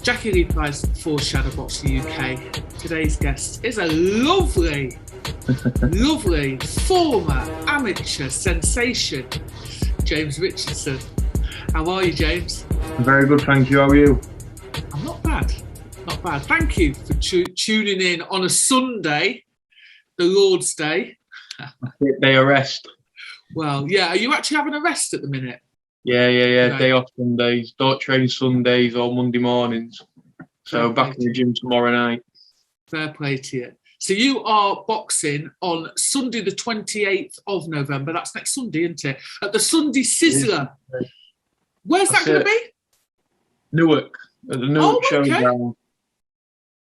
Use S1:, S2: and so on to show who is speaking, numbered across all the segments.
S1: Jackie Lee Price for Shadowboxruk UK. Today's guest is a lovely, lovely former amateur sensation, James Richardson. How are you, James?
S2: Very good, thank you. How are you?
S1: I'm not bad. Not bad. Thank you for tuning in on a Sunday, the Lord's Day.
S2: Day of rest.
S1: Well, yeah. Are you actually having a rest at the minute?
S2: Yeah.
S1: No.
S2: Day off Sundays. Don't train Sundays or Monday mornings. So back in the gym tomorrow night.
S1: Fair play to you. So you are boxing on Sunday, the 28th of November. That's next Sunday, isn't it? At the Sunday Sizzler. Where's that going to be?
S2: Newark. At the Newark Showground.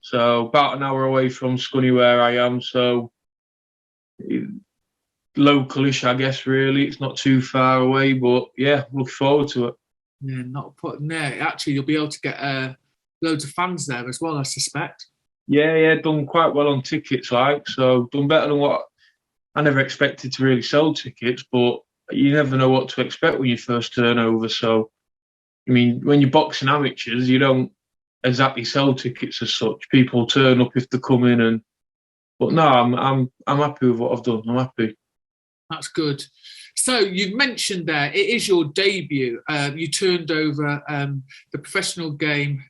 S2: So about an hour away from Scunny where I am. So localish, I guess, really. It's not too far away, but yeah, looking forward to it.
S1: Yeah, not putting there. Actually, you'll be able to get loads of fans there as well, I suspect.
S2: Yeah, done quite well on tickets, so done better than what I never expected to really sell tickets, but you never know what to expect when you first turn over. So, I mean, when you're boxing amateurs, you don't exactly sell tickets as such. People turn up if they come in, but no, I'm happy with what I've done. I'm happy.
S1: That's good. So you've mentioned there, it is your debut. You turned over the professional game.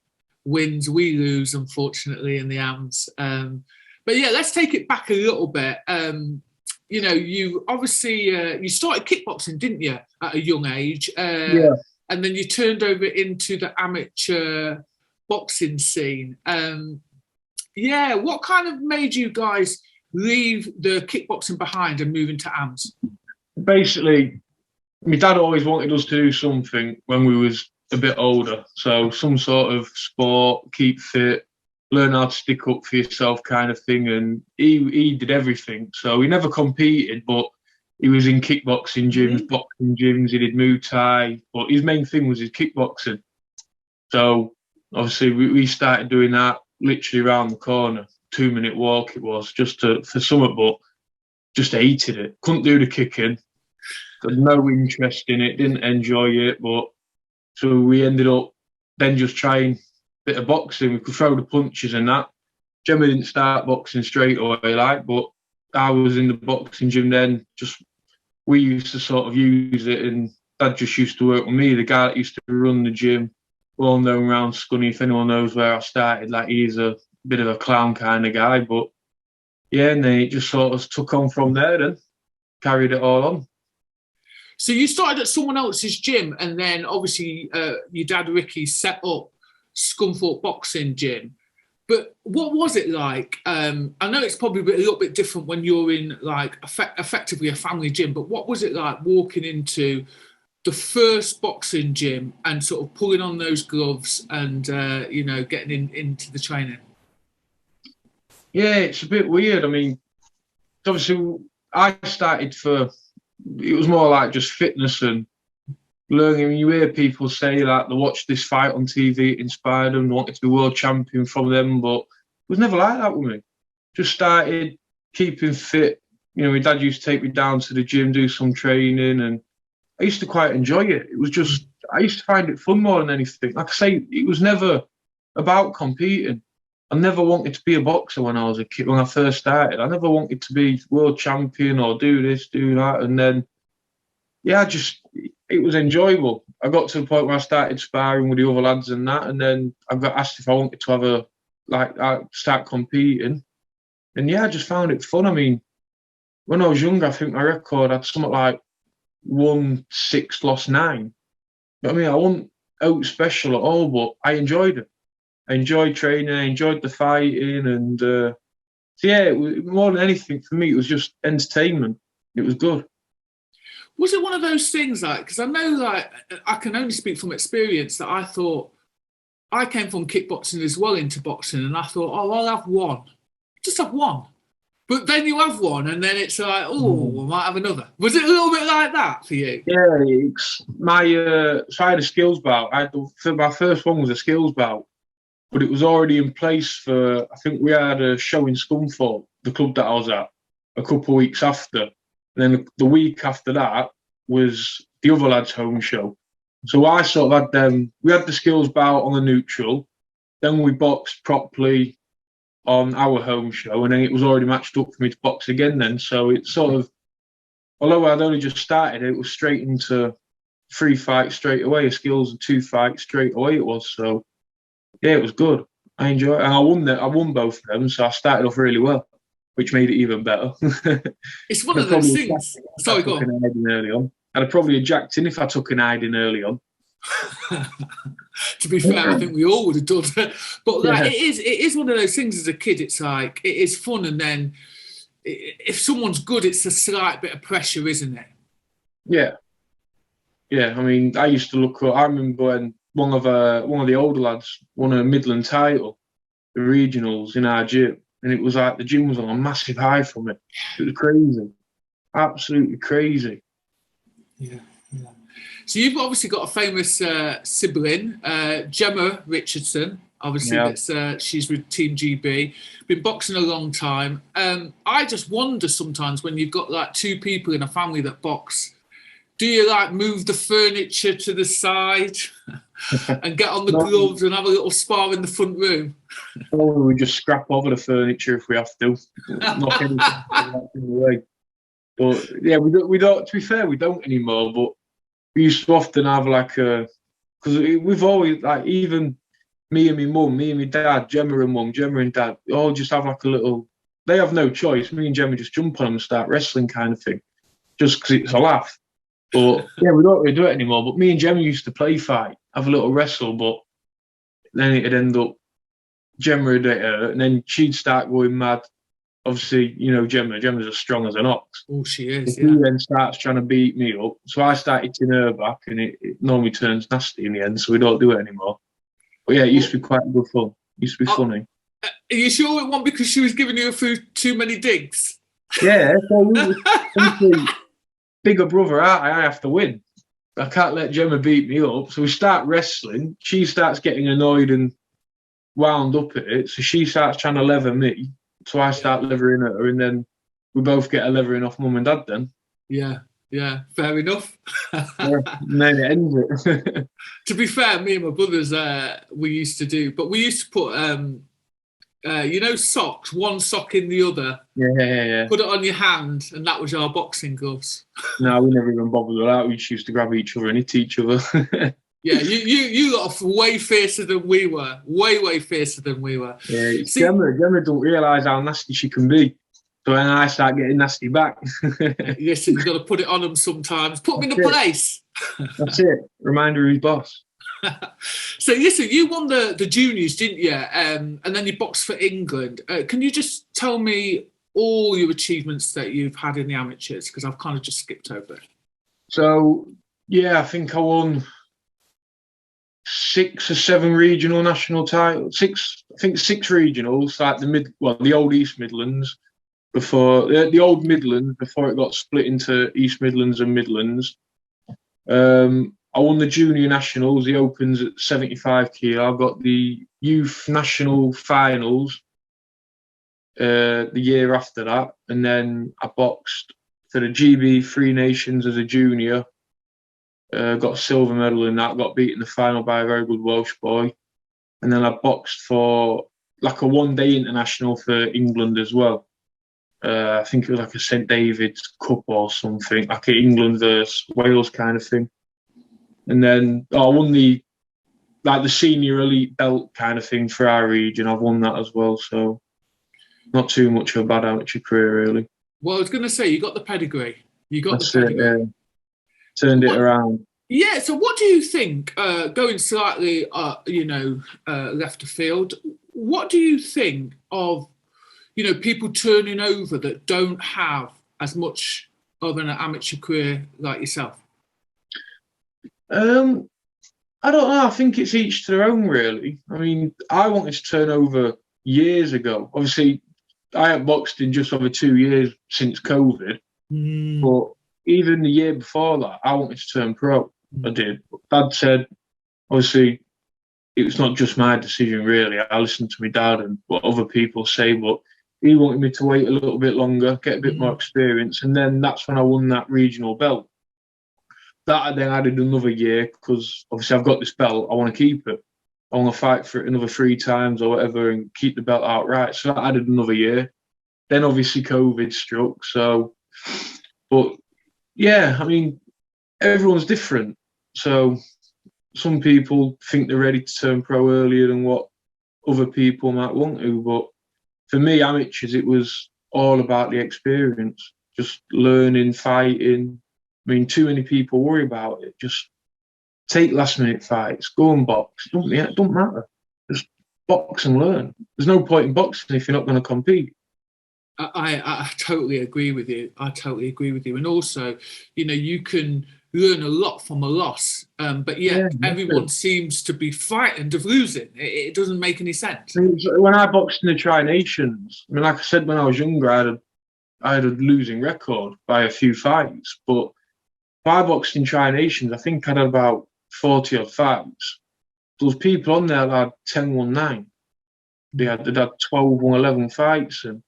S1: Wins, we lose, unfortunately, in the AMs. But yeah, let's take it back a little bit. You obviously you started kickboxing, didn't you, at a young age?
S2: Yeah.
S1: And then you turned over into the amateur boxing scene. What kind of made you guys leave the kickboxing behind and move into AMs?
S2: Basically, my dad always wanted us to do something when we was a bit older, so some sort of sport, keep fit, learn how to stick up for yourself kind of thing, and he did everything. So he never competed, but he was in kickboxing gyms, boxing gyms, he did Muay Thai, but his main thing was his kickboxing. So obviously we started doing that literally around the corner, 2-minute walk it was, just for summer, but just hated it. Couldn't do the kicking, got no interest in it, didn't enjoy it, but so we ended up then just trying a bit of boxing. We could throw the punches and that. Gemma didn't start boxing straight away, but I was in the boxing gym then. Just we used to sort of use it, and Dad just used to work with me. The guy that used to run the gym, well known around Scunny. If anyone knows where I started, he's a bit of a clown kind of guy. But yeah, and then it just sort of took on from there and carried it all on.
S1: So you started at someone else's gym, and then obviously your dad Ricky set up Scunthorpe Boxing Gym. But what was it like? I know it's probably a little bit different when you're in effectively a family gym. But what was it like walking into the first boxing gym and sort of pulling on those gloves and getting into the training?
S2: Yeah, it's a bit weird. I mean, obviously I started it was more like just fitness and learning. You hear people say they watched this fight on TV, it inspired them, wanted to be world champion from them, but it was never like that with me. Just started keeping fit. My dad used to take me down to the gym, do some training, and I used to quite enjoy it. It was just, I used to find it fun more than anything. Like I say, it was never about competing. I never wanted to be a boxer when I was a kid. When I first started, I never wanted to be world champion or do this, do that. And then, it was enjoyable. I got to the point where I started sparring with the other lads and that. And then I got asked if I wanted to have start competing. And I just found it fun. I mean, when I was younger, I think my record had something like 1, 6, lost 9. But I mean, I wasn't out special at all, but I enjoyed it. I enjoyed training, I enjoyed the fighting, and it was, more than anything for me, it was just entertainment. It was good.
S1: Was it one of those things because I know I can only speak from experience that I thought I came from kickboxing as well into boxing, and I thought, I'll have one, just have one. But then you have one, and then it's like, I might have another. Was it a little bit like that for you?
S2: Yeah, it's so I had a skills bout. My first one was a skills bout. But it was already in place for, I think we had a show in Scunthorpe, the club that I was at, a couple of weeks after. And then the week after that was the other lads' home show. So I sort of had them, we had the skills bout on the neutral, then we boxed properly on our home show, and then it was already matched up for me to box again then. So it's sort of, although I'd only just started, it was straight into 3 fights straight away, a skills and 2 fights straight away it was. So yeah, it was good. I enjoyed it. And I won both of them, so I started off really well, which made it even better.
S1: It's one of those things. Sorry, go on.
S2: Early on. I'd have probably ejected in if I took an hiding early on.
S1: To be fair, I think we all would have done it. But like, it is one of those things as a kid. It's like, it is fun. And then if someone's good, it's a slight bit of pressure, isn't it?
S2: Yeah. Yeah. I mean, I used to look up, I remember when one of the older lads won a Midland title, the regionals in our gym. And it was like the gym was on a massive high from it. It was crazy. Absolutely crazy.
S1: Yeah. So you've obviously got a famous sibling, Gemma Richardson. Obviously, she's with Team GB. Been boxing a long time. I just wonder sometimes when you've got like 2 people in a family that box, do you like move the furniture to the side and get on the gloves and have a little spar in the front room?
S2: Or we just scrap over the furniture if we have to. Knock anything in the way. But yeah, we don't. To be fair, we don't anymore. But we used to often have like because we've always like, even me and my mum, me and my dad, Gemma and mum, Gemma and dad, all just have like a little. They have no choice. Me and Gemma just jump on them and start wrestling, kind of thing, just because it's a laugh. But yeah, we don't really do it anymore. But me and Gemma used to play fight, have a little wrestle, but then it'd end up Gemma would hit her, and then she'd start going mad. Obviously, you know, Gemma's as strong as an ox.
S1: Oh, she is.
S2: He then starts trying to beat me up. So I start hitting her back, and it normally turns nasty in the end, so we don't do it anymore. But yeah, it used to be quite good fun. It used to be funny.
S1: Are you sure it wasn't because she was giving you too many digs?
S2: Yeah, so bigger brother, I have to win. I can't let Gemma beat me up. So we start wrestling. She starts getting annoyed and wound up at it. So she starts trying to lever me. So I start levering at her, and then we both get a levering off mum and dad then.
S1: Yeah, fair enough.
S2: And then it ends it.
S1: To be fair, me and my brothers, we used to put, socks, one sock in the other.
S2: Yeah.
S1: Put it on your hand, and that was our boxing gloves.
S2: No, we never even bothered with that. We just used to grab each other and hit each other.
S1: Yeah, you lot are way fiercer than we were. Way fiercer than we were.
S2: Yeah, Gemma don't realise how nasty she can be. So then I start getting nasty back.
S1: Yes, you've got to put it on them sometimes. Put them in the place.
S2: That's it. Reminder who's boss.
S1: So, listen, you won the juniors, didn't you? And then you boxed for England. Can you just tell me all your achievements that you've had in the amateurs? Because I've kind of just skipped over it. So,
S2: yeah, I think I won 6 or 7 regional national titles. 6 regionals, like the old East Midlands before the old Midlands before it got split into East Midlands and Midlands. I won the junior nationals, the opens at 75 kilo. I got the youth national finals the year after that, and then I boxed for the GB Three Nations as a junior. Got a silver medal in that, got beat in the final by a very good Welsh boy. And then I boxed for like a one-day international for England as well. I think it was like a St David's Cup or something, like an England versus Wales kind of thing. And then I won the senior elite belt kind of thing for our region. I've won that as well, so not too much of a bad amateur career, really.
S1: Well, I was going to say, you got the pedigree. That's the pedigree.
S2: It, yeah. Turned it around.
S1: Yeah, so what do you think, going slightly, left of field, what do you think of, people turning over that don't have as much of an amateur career like yourself?
S2: I don't know. I think it's each to their own, really. I mean, I wanted to turn over years ago. Obviously, I had boxed in just over 2 years since COVID, but even the year before that, I wanted to turn pro. I did. Dad said, obviously, it was not just my decision, really. I listened to my dad and what other people say, but he wanted me to wait a little bit longer, get a bit more experience, and then that's when I won that regional belt. That I then added another year because obviously I've got this belt, I want to keep it. I want to fight for it another 3 times or whatever and keep the belt outright. So that added another year. Then obviously COVID struck. So, but yeah, I mean, everyone's different. So some people think they're ready to turn pro earlier than what other people might want to. But for me, amateurs, it was all about the experience, just learning, fighting. I mean, too many people worry about it. Just take last-minute fights, go and box. It don't matter. Just box and learn. There's no point in boxing if you're not going to compete.
S1: I totally agree with you. I totally agree with you. And also, you know, you can learn a lot from a loss, but yet everyone seems to be frightened of losing. It doesn't make any sense.
S2: When I boxed in the Tri-Nations, I mean, like I said, when I was younger, I had a losing record by a few fights. But if I boxed in Tri-Nations, I think I'd had about 40 odd fights. There was people on there that had 10-1-9. They'd had 12-1-11 fights, and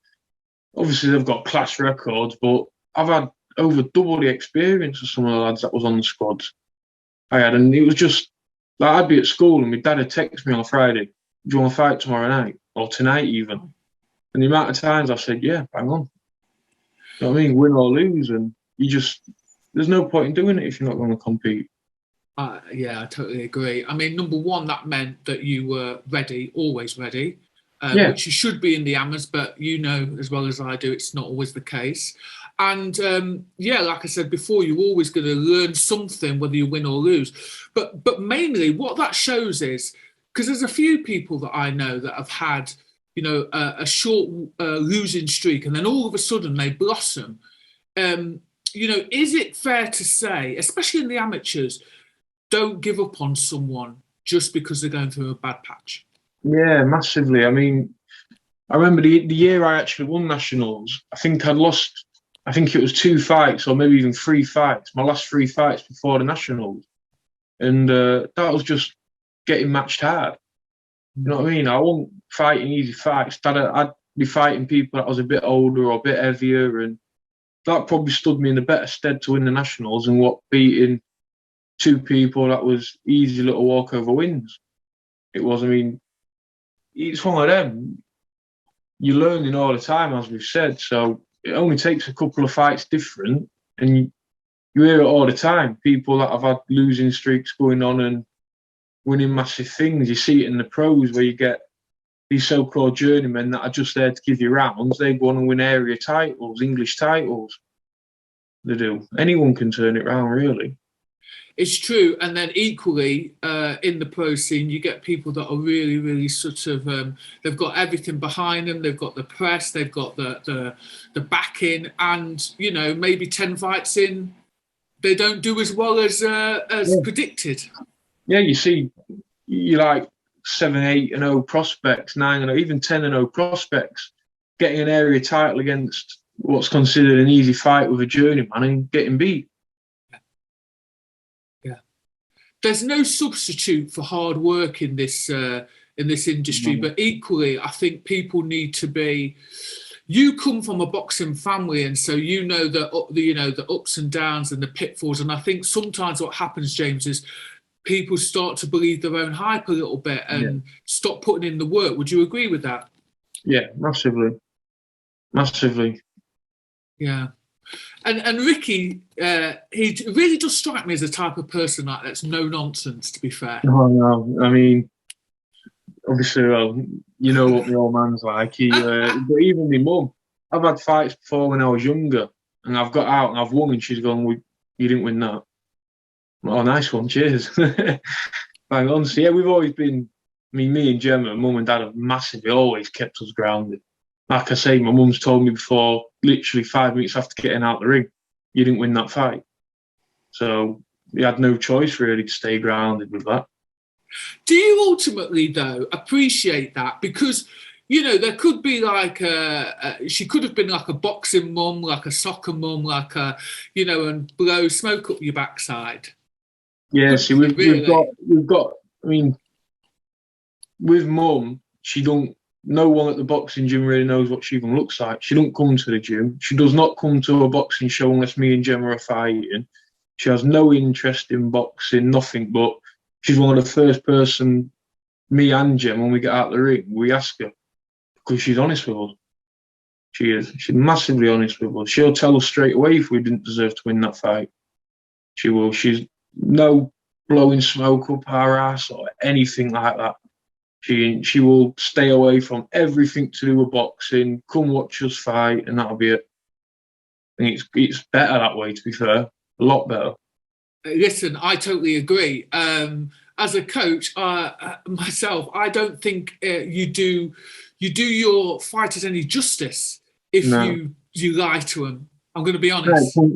S2: obviously they've got class records, but I've had over double the experience of some of the lads that was on the squads I had. And it was just like I'd be at school and my dad would text me on a Friday, do you want to fight tomorrow night or tonight even? And the amount of times I've said, yeah, bang on. You know what I mean? Win or lose. And there's no point in doing it if you're not going to compete.
S1: Yeah, I totally agree. I mean, number one, that meant that you were ready, always ready. Which you should be in the amas, but you know as well as I do, it's not always the case. And like I said before, you're always going to learn something, whether you win or lose. But mainly, what that shows is, because there's a few people that I know that have had, you know, a short losing streak, and then all of a sudden they blossom. You know, is it fair to say, especially in the amateurs, don't give up on someone just because they're going through a bad patch?
S2: Yeah, massively. I mean, I remember the year I actually won nationals. I think I'd lost. I think it was 2 fights or maybe even 3 fights. My last 3 fights before the nationals, and that was just getting matched hard. You know what I mean? I wasn't fighting easy fights. I'd be fighting people that was a bit older or a bit heavier, and that probably stood me in a better stead to win the nationals than what beating 2 people that was easy little walkover wins. It was. I mean, it's one of them. You're learning all the time, as we've said. So it only takes a couple of fights different, and you hear it all the time. People that have had losing streaks going on and winning massive things. You see it in the pros where you get these so-called journeymen that are just there to give you rounds. They go on and win area titles, English titles. They do. Anyone can turn it round, really.
S1: It's true. And then equally, in the pro scene, you get people that are really, really sort of, they've got everything behind them. They've got the press, they've got the backing, and, you know, maybe 10 fights in, they don't do as well as predicted.
S2: Yeah, you see, you like 7-8-0 prospects, 9-0, even 10-0 prospects getting an area title against what's considered an easy fight with a journeyman and getting beat.
S1: There's no substitute for hard work in this industry, but equally, I think people need to be. You come from a boxing family, and so you know the ups and downs and the pitfalls. And I think sometimes what happens, James, is people start to believe their own hype a little bit and stop putting in the work. Would you agree with that?
S2: Yeah, massively, massively.
S1: Yeah. And Ricky, he really does strike me as the type of person that's no nonsense, to be fair.
S2: Oh, no. I mean, obviously, well, you know what my old man's like. But even my mum, I've had fights before when I was younger, and I've got out and I've won, and she's gone, you didn't win that. Oh, nice one, cheers. Bang on. So, yeah, we've always been, I mean, me and Gemma, mum and dad have massively always kept us grounded. Like I say, my mum's told me before, literally 5 minutes after getting out the ring, you didn't win that fight. So we had no choice really to stay grounded with that.
S1: Do you ultimately, though, appreciate that? Because, you know, there could be like she could have been like a boxing mum, like a soccer mum, like a, you know, and blow smoke up your backside.
S2: Yeah, see, we've got. I mean, with mum, she don't. No one at the boxing gym really knows what she even looks like. She don't come to the gym. She does not come to a boxing show unless me and Gemma are fighting. She has no interest in boxing, nothing. But she's one of the first person me and Gemma, when we get out of the ring, we ask her because she's honest with us. She is. She's massively honest with us. She'll tell us straight away if we didn't deserve to win that fight. She will. She's no blowing smoke up our ass or anything like that. She will stay away from everything to do with boxing. Come watch us fight, and that'll be it. I think it's better that way. To be fair, a lot better.
S1: Listen, I totally agree. As a coach myself, I don't think you do your fighters any justice if you lie to them. I'm going to be honest.
S2: Yeah,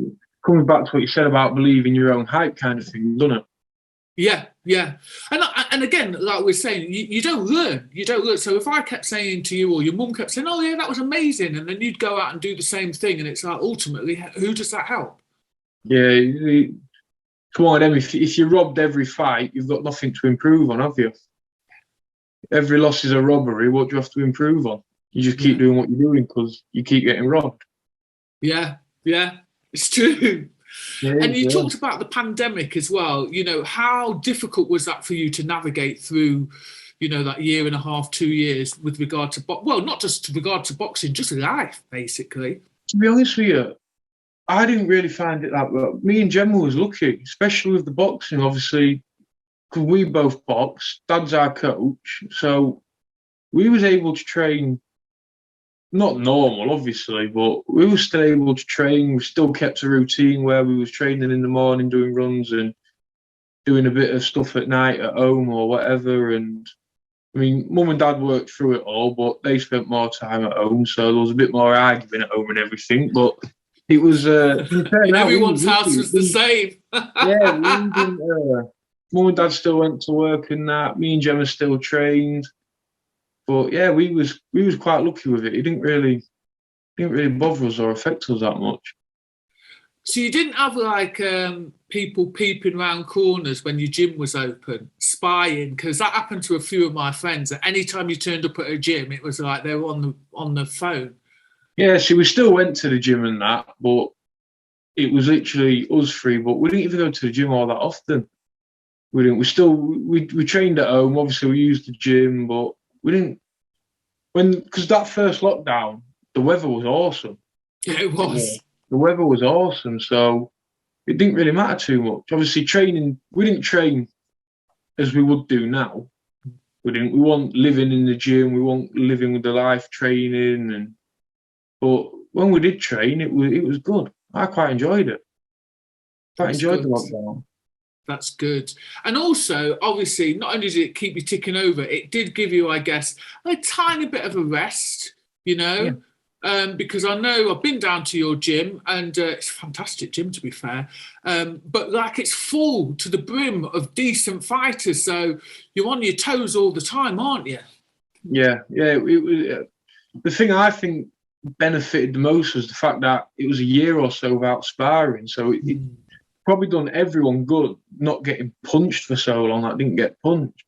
S2: coming back to what you said about believing your own hype kind of thing, doesn't it?
S1: Yeah. And again, like we're saying, you don't learn. You don't learn. So if I kept saying to you, or your mum kept saying, "Oh yeah, that was amazing," and then you'd go out and do the same thing, and it's like, ultimately, who does that help?
S2: Yeah. Come on, Em, if you're robbed every fight, you've got nothing to improve on, have you? Every loss is a robbery. What do you have to improve on? You just keep doing what you're doing because you keep getting robbed.
S1: Yeah, it's true. And you talked about the pandemic as well. You know, how difficult was that for you to navigate through, you know, that year and a half, 2 years with regard to, well, not just with regard to boxing, just life, basically?
S2: To be honest with you, I didn't really find it that well. Me and Gemma was lucky, especially with the boxing, obviously, because we both box. Dad's our coach, so we was able to train, not normal, obviously, but we were still able to train. We still kept a routine where we was training in the morning, doing runs and doing a bit of stuff at night at home or whatever. And I mean, Mum and Dad worked through it all, but they spent more time at home, so there was a bit more arguing at home and everything. But it was
S1: everyone's house was the same.
S2: Mum and Dad still went to work and that. Me and Gemma still trained. But yeah, we was quite lucky with it. It didn't really bother us or affect us that much.
S1: So you didn't have like people peeping around corners when your gym was open, spying, because that happened to a few of my friends. That anytime you turned up at a gym, it was like they were on the phone. Yeah,
S2: see, we still went to the gym and that, but it was literally us three. But we didn't even go to the gym all that often. We didn't. We trained at home. Obviously, we used the gym, but we didn't. Because that first lockdown, the weather was awesome.
S1: Yeah, it was.
S2: Yeah, the weather was awesome, so it didn't really matter too much. Obviously, training, we didn't train as we would do now. We didn't. We weren't living in the gym. We weren't living with the life training, but when we did train, it was good. I quite enjoyed it. Quite enjoyed the lockdown.
S1: That's good. And also, obviously, not only did it keep you ticking over, it did give you, I guess, a tiny bit of a rest, you know, because I know I've been down to your gym and it's a fantastic gym, to be fair, but like it's full to the brim of decent fighters. So you're on your toes all the time, aren't you? Yeah.
S2: The thing I think benefited the most was the fact that it was a year or so without sparring. So it probably done everyone good not getting punched for so long. I didn't get punched.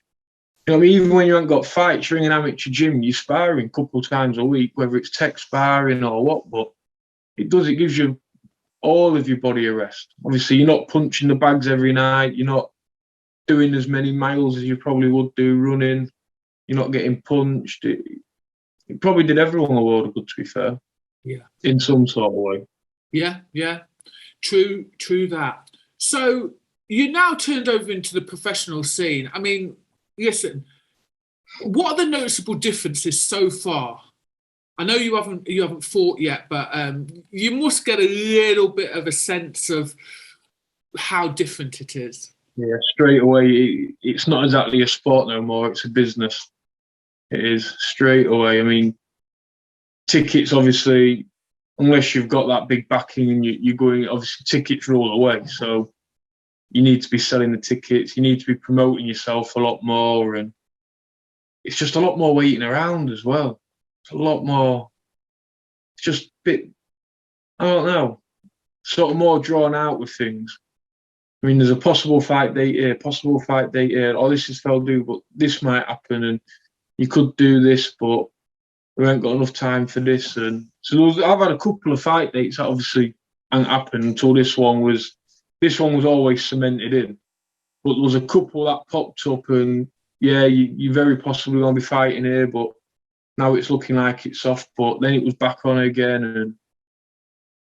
S2: You know, I mean, even when you haven't got fights, you're in an amateur gym, you're sparring a couple of times a week, whether it's tech sparring or what, but it gives you all of your body a rest. Obviously, you're not punching the bags every night, you're not doing as many miles as you probably would do running, you're not getting punched. It probably did everyone a world of good, to be fair.
S1: Yeah.
S2: In some sort of way.
S1: Yeah. True that. So you now turned over into the professional scene. I mean, listen, what are the noticeable differences so far? I know you haven't fought yet, but you must get a little bit of a sense of how different it is.
S2: Yeah, straight away, it's not exactly a sport no more, it's a business. It is, straight away. I mean, tickets, obviously, unless you've got that big backing and you're going, obviously, tickets rule away. So you need to be selling the tickets. You need to be promoting yourself a lot more. And it's just a lot more waiting around as well. It's a lot more, it's just a bit, I don't know, sort of more drawn out with things. I mean, there's a possible fight date here, oh, this is fell due, but this might happen and you could do this, but we ain't got enough time for this. And so I've had a couple of fight dates that obviously hadn't happened until this one was always cemented in. But there was a couple that popped up and yeah, you're very possibly going to be fighting here, but now it's looking like it's off. But then it was back on again, and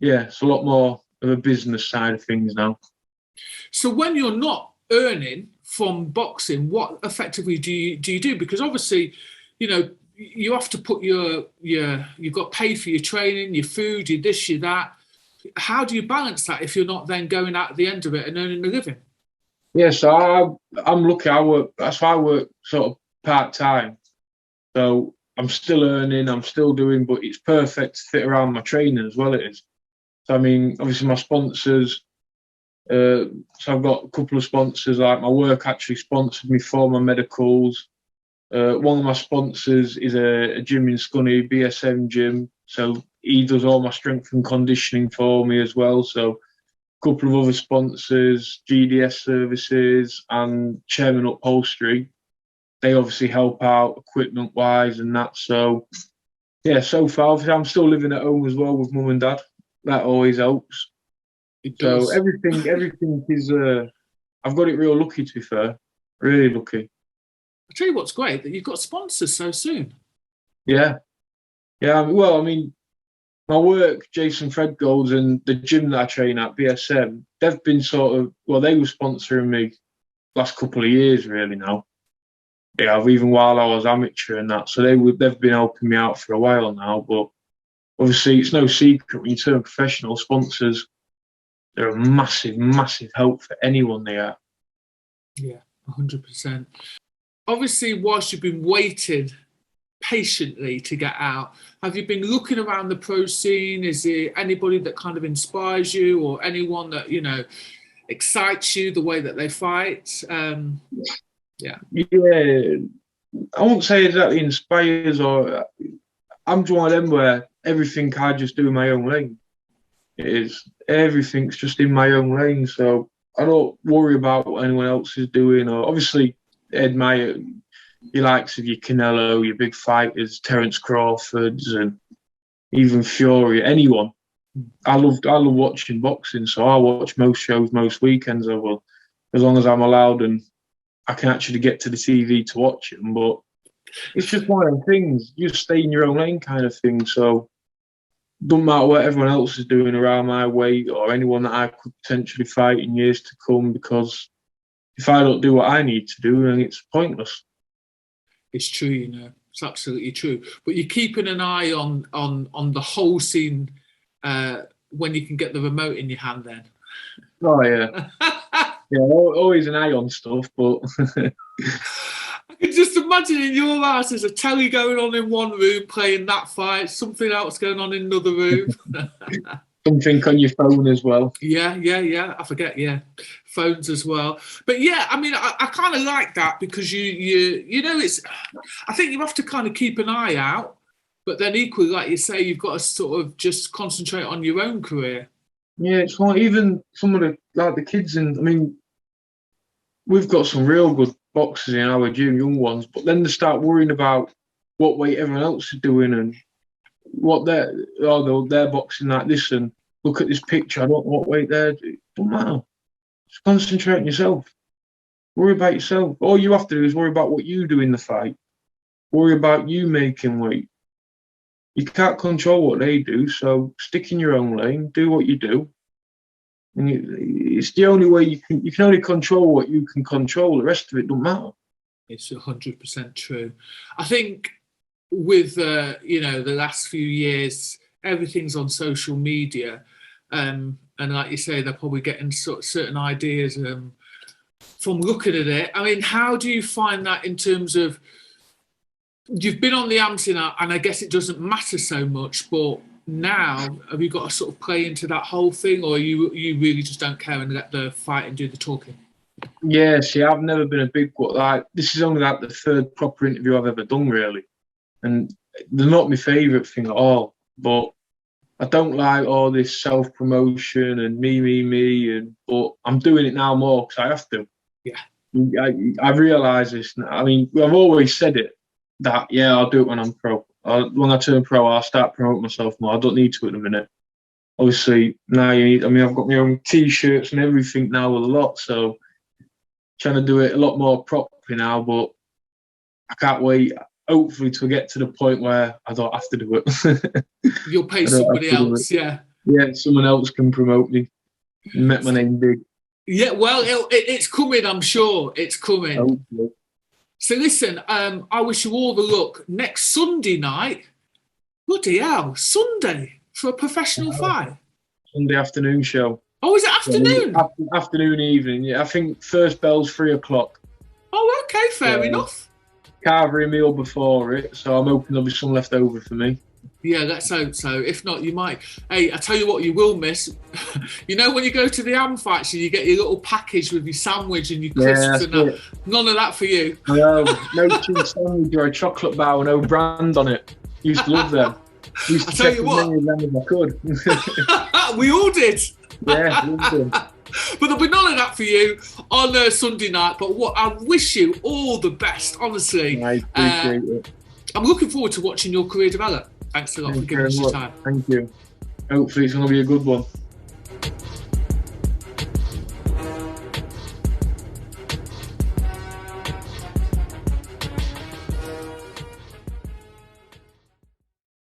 S2: yeah, it's a lot more of a business side of things now.
S1: So when you're not earning from boxing, what effectively do you do? Because obviously, you know, you have to put you've got to pay for your training, your food, your this, your that. How do you balance that if you're not then going out at the end of it and earning a living?
S2: Yeah, so I'm lucky. I work. That's why I work sort of part time. So I'm still earning. I'm still doing, but it's perfect to fit around my training as well. It is. So I mean, obviously my sponsors. So I've got a couple of sponsors. Like my work actually sponsored me for my medicals. One of my sponsors is a gym in Scunny, BSM gym. So he does all my strength and conditioning for me as well. So a couple of other sponsors, GDS Services and Chairman Upholstery. They obviously help out equipment wise and that. So yeah, so far obviously I'm still living at home as well with mum and dad. That always helps.
S1: It
S2: So
S1: does.
S2: everything is. I've got it real lucky to be fair, really lucky.
S1: I tell you what's great that you've got sponsors so soon.
S2: Yeah, yeah. Well, I mean, my work, Jason Fredgold's and the gym that I train at, BSM, they've been sort of, well, they were sponsoring me last couple of years really now. Yeah, even while I was amateur and that. So they've been helping me out for a while now. But obviously, it's no secret when you turn professional, sponsors, they're a massive, massive help for anyone they are.
S1: Yeah, 100%. Obviously, whilst you've been waiting patiently to get out, have you been looking around the pro scene? Is there anybody that kind of inspires you or anyone that, excites you the way that they fight? Yeah.
S2: Yeah, I won't say exactly inspires or I'm one of them where everything I just do in my own lane. It is everything's just in my own lane, so I don't worry about what anyone else is doing. Or obviously admire your likes of your Canelo, your big fighters, Terence Crawfords, and even Fury. Anyone. I love watching boxing, so I watch most shows most weekends. I will, as long as I'm allowed and I can actually get to the TV to watch them. But it's just one of them things. You stay in your own lane, kind of thing. So don't matter what everyone else is doing around my way or anyone that I could potentially fight in years to come, because if I don't do what I need to do, then it's pointless.
S1: It's true, it's absolutely true. But you're keeping an eye on the whole scene when you can get the remote in your hand then.
S2: Oh yeah, yeah. Always an eye on stuff, but
S1: I can just imagine in your house there's a telly going on in one room playing that fight, something else going on in another room.
S2: something on your phone as well.
S1: Yeah. I forget. Yeah, phones as well. But yeah, I mean, I kind of like that because it's. I think you have to kind of keep an eye out, but then equally, like you say, you've got to sort of just concentrate on your own career.
S2: Yeah, it's like even some of the kids in. I mean, we've got some real good boxers in our gym, young ones, but then they start worrying about what weight everyone else is doing and what they're boxing like this and look at this picture. I don't know what weight they're doing. Don't matter. Just concentrate on yourself. Worry about yourself. All you have to do is worry about what you do in the fight. Worry about you making weight. You can't control what they do, so stick in your own lane. Do what you do. And it's the only way you can. You can only control what you can control. The rest of it don't matter.
S1: It's 100% true. I think with the last few years, everything's on social media, and like you say, they're probably getting certain ideas from looking at it. I mean, how do you find that in terms of you've been on the Amps and I guess it doesn't matter so much, but now have you got to sort of play into that whole thing, or you really just don't care and let the fight and do the talking?
S2: Yeah, see, I've never been a big one. Like, this is only like the third proper interview I've ever done, really. And they're not my favourite thing at all. But I don't like all this self promotion and me. But I'm doing it now more because I have to.
S1: Yeah.
S2: I realise this now. I mean, I've always said it that, yeah, I'll do it when I'm pro. When I turn pro, I'll start promoting myself more. I don't need to at the minute. Obviously, now I've got my own T-shirts and everything now with a lot. So trying to do it a lot more properly now, but I can't wait. Hopefully, to get to the point where I don't have to do it.
S1: You'll pay somebody else, yeah.
S2: Yeah, someone else can promote me. Make my name big.
S1: Yeah, well, it's coming, I'm sure. It's coming.
S2: Hopefully.
S1: So listen, I wish you all the luck. Next Sunday night, bloody hell, Sunday for a professional fight.
S2: Sunday afternoon show.
S1: Oh, is it afternoon?
S2: Afternoon, evening. Yeah, I think first bell's 3:00.
S1: Oh, okay, fair enough.
S2: Carver a meal before it, so I'm hoping there'll be some left over for me.
S1: Yeah, let's hope so. If not, you might. Hey, I tell you what, you will miss. You know when you go to the ham fights and you get your little package with your sandwich and your crisps and that. None of that for you.
S2: No cheese sandwich or a chocolate bar with no brand on it. Used to love them. Used to
S1: I tell you what,
S2: as many of them as I could.
S1: We all did.
S2: Yeah, loved them.
S1: But there'll be none of that for you on Sunday night. But what I wish you all the best, honestly.
S2: I appreciate it.
S1: I'm looking forward to watching your career develop. Thanks a lot for giving us your time.
S2: Thank you. Hopefully it's going to be a good one.